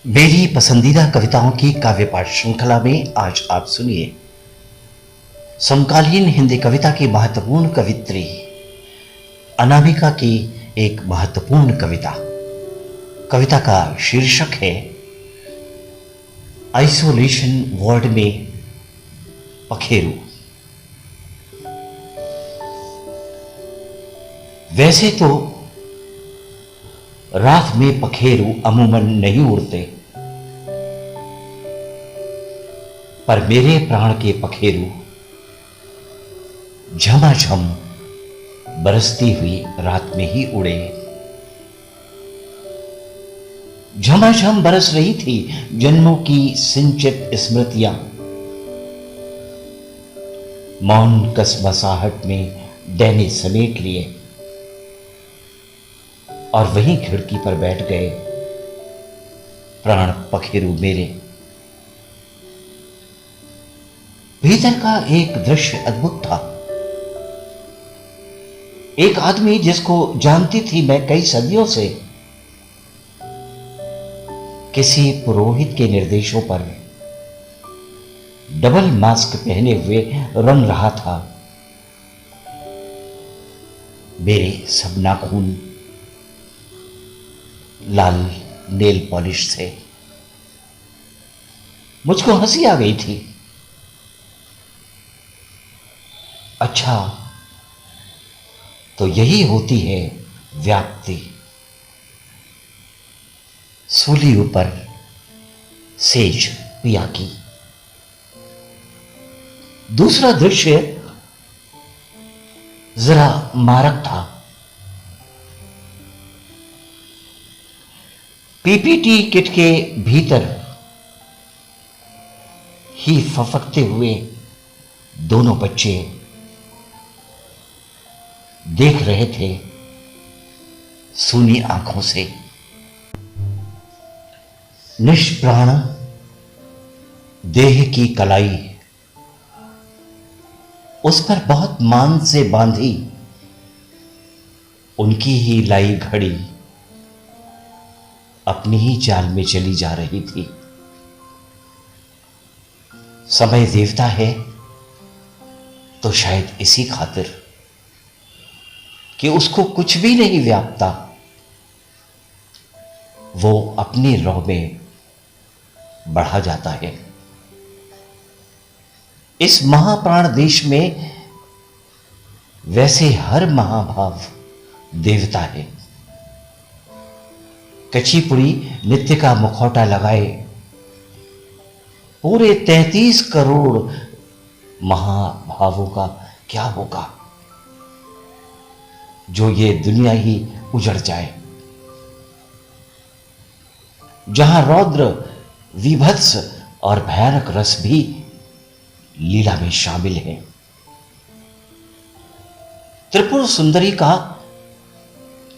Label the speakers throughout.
Speaker 1: मेरी पसंदीदा कविताओं की काव्य पाठ श्रृंखला में आज आप सुनिए समकालीन हिंदी कविता की महत्वपूर्ण कवित्री अनामिका की एक महत्वपूर्ण कविता। कविता का शीर्षक है आइसोलेशन वार्ड में पखेरु। वैसे तो रात में पखेरु अमूमन नहीं उड़ते, पर मेरे प्राण के पखेरु झमाझम बरसती हुई रात में ही उड़े। झमाझम बरस रही थी जन्मों की सिंचित स्मृतियां, मौन कसमसाहट में डैने समेट लिए और वहीं खिड़की पर बैठ गए प्राण पखेरु मेरे। भीतर का एक दृश्य अद्भुत था। एक आदमी जिसको जानती थी मैं कई सदियों से, किसी पुरोहित के निर्देशों पर डबल मास्क पहने हुए रंग रहा था मेरे सब नाखून लाल नेल पॉलिश से। मुझको हंसी आ गई थी। अच्छा, तो यही होती है व्याप्ति। सूली ऊपर सेज पिया की। दूसरा दृश्य जरा मारक था। पीपीटी किट के भीतर ही फफकते हुए दोनों बच्चे देख रहे थे सूनी आंखों से। निष्प्राण देह की कलाई उस पर बहुत मान से बांधी उनकी ही लाई घड़ी अपनी ही चाल में चली जा रही थी। समय देवता है तो शायद इसी खातिर कि उसको कुछ भी नहीं व्यापता, वो अपनी राह में बढ़ा जाता है। इस महाप्राण देश में वैसे हर महाभाव देवता है। कचीपुड़ी नित्य का मुखौटा लगाए पूरे 33 करोड़ महाभावों का क्या होगा जो ये दुनिया ही उजड़ जाए। जहां रौद्र विभत्स और भयानक रस भी लीला में शामिल है। त्रिपुर सुंदरी का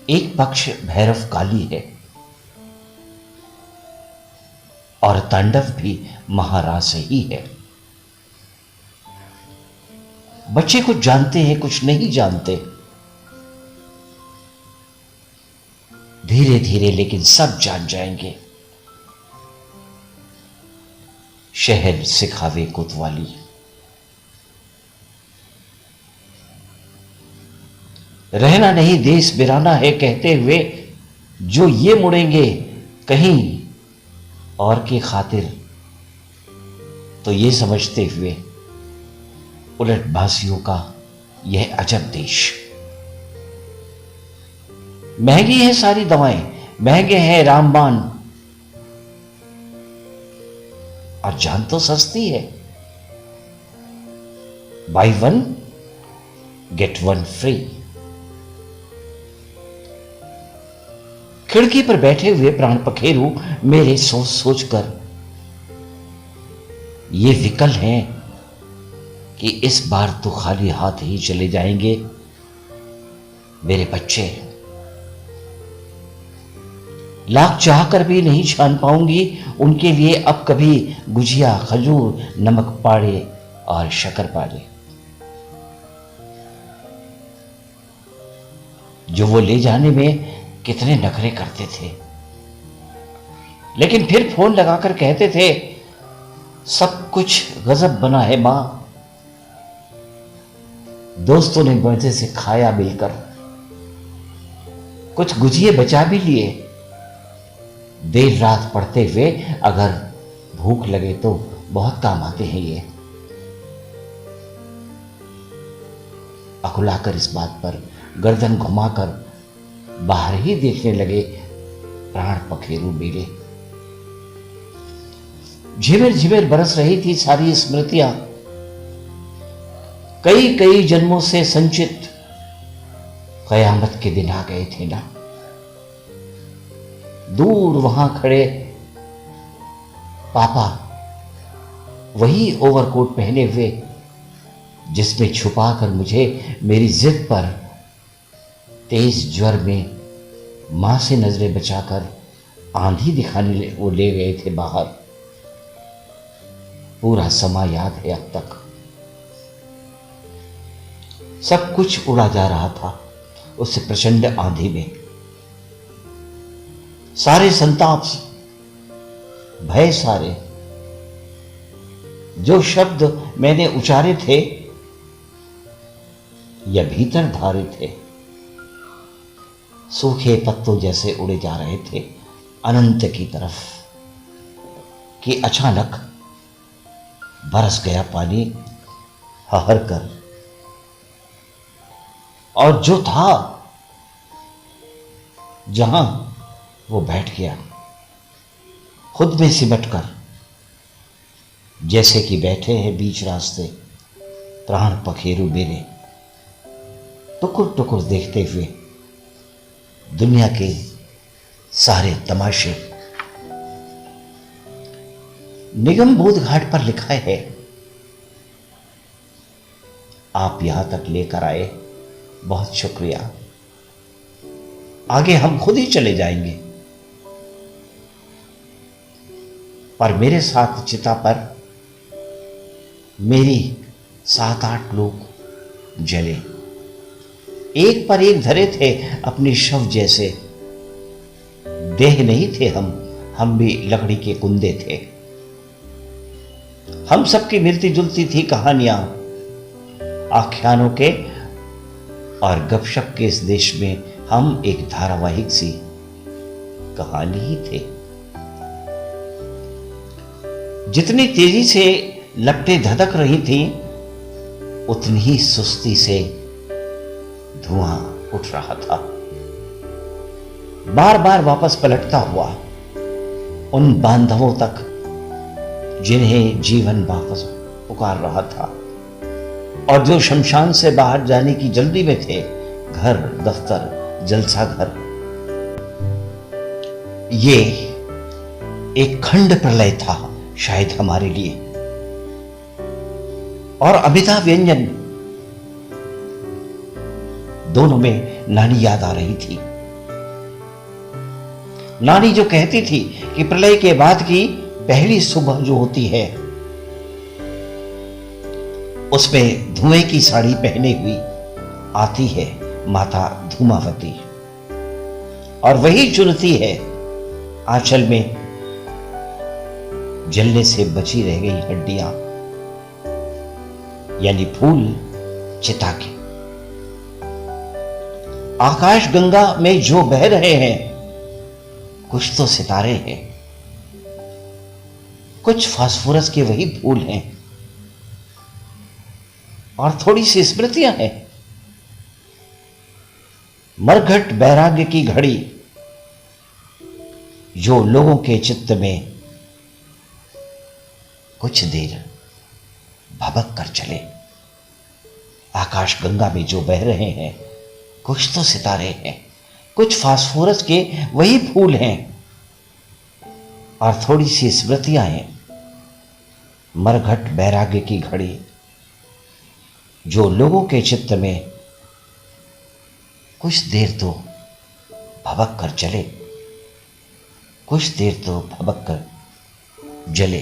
Speaker 1: एक पक्ष भैरव काली है और तांडव भी महारास ही है। बच्चे कुछ जानते हैं, कुछ नहीं जानते। धीरे धीरे लेकिन सब जान जाएंगे। शहर सिखावे कोतवाली। रहना नहीं देश बिराना है कहते हुए जो ये मुड़ेंगे कहीं और की खातिर, तो ये समझते हुए उलटबाजियों का यह अजब देश। महंगी है सारी दवाएं, महंगे हैं रामबाण, और जान तो सस्ती है। By one get one free. खिड़की पर बैठे हुए प्राण पखेरु मेरे सोच सोचकर ये विकल हैं कि इस बार तो खाली हाथ ही चले जाएंगे मेरे बच्चे। लाख चाहकर भी नहीं छान पाऊंगी उनके लिए अब कभी गुजिया, खजूर, नमक पाड़े और शक्कर पाड़े जो वो ले जाने में कितने नखरे करते थे। लेकिन फिर फोन लगाकर कहते थे सब कुछ गजब बना है मां। दोस्तों ने मजे से खाया मिलकर, कुछ गुजिये बचा भी लिए। देर रात पढ़ते हुए अगर भूख लगे तो बहुत काम आते हैं ये। अकुलाकर इस बात पर गर्दन घुमाकर बाहर ही देखने लगे प्राण पखेरु मेरे। झिमिर झिमिर बरस रही थी सारी स्मृतियां, कई कई जन्मों से संचित। कयामत के दिन आ गए थे ना। दूर वहां खड़े पापा, वही ओवरकोट पहने हुए जिसमें छुपाकर मुझे मेरी जिद पर तेज ज्वर में मां से नजरें बचाकर आंधी दिखाने वो ले गए थे बाहर। पूरा समय याद है अब तक। सब कुछ उड़ा जा रहा था उस प्रचंड आंधी में। सारे संताप, भय सारे, जो शब्द मैंने उचारे थे या भीतर धारे थे, सूखे पत्तों जैसे उड़े जा रहे थे अनंत की तरफ कि अचानक बरस गया पानी हहर कर। और जो था जहां, वो बैठ गया खुद में सिमट कर, जैसे कि बैठे हैं बीच रास्ते प्राण पखेरु मेरे, टुकुर टुकुर देखते हुए दुनिया के सारे तमाशे। निगम बोध घाट पर लिखा है, आप यहां तक लेकर आए, बहुत शुक्रिया। आगे हम खुद ही चले जाएंगे। पर मेरे साथ चिता पर मेरी 7-8 लोग जले, एक पर एक धरे थे अपनी शव जैसे। देह नहीं थे हम भी लकड़ी के कुंदे थे। हम सबकी मिलती जुलती थी कहानियां, आख्यानों के और गपशप के इस देश में हम एक धारावाहिक सी कहानी ही थे। जितनी तेजी से लपटें धधक रही थी, उतनी ही सुस्ती से धुआं उठ रहा था। बार बार वापस पलटता हुआ उन बांधवों तक जिन्हें जीवन वापस पुकार रहा था और जो शमशान से बाहर जाने की जल्दी में थे। घर, दफ्तर, जलसा घर। ये एक खंड प्रलय था शायद हमारे लिए। और अमिता व्यंजन, दोनों में नानी याद आ रही थी। नानी जो कहती थी कि प्रलय के बाद की पहली सुबह जो होती है, उसमें धुएं की साड़ी पहने हुई आती है माता धूमावती और वही चुनती है आंचल में जलने से बची रह गई हड्डियां, यानी फूल चिता के। आकाश गंगा में जो बह रहे हैं, कुछ तो सितारे हैं, कुछ फास्फोरस के वही फूल हैं और थोड़ी सी स्मृतियां हैं। मरघट बैराग्य की घड़ी जो लोगों के चित्त में कुछ देर भबक कर चले। आकाश गंगा में जो बह रहे हैं, कुछ तो सितारे हैं, कुछ फास्फोरस के वही फूल हैं और थोड़ी सी स्मृतियां हैं। मरघट बैराग्य की घड़ी जो लोगों के चित्त में कुछ देर तो भबक कर चले, कुछ देर तो भबक कर जले।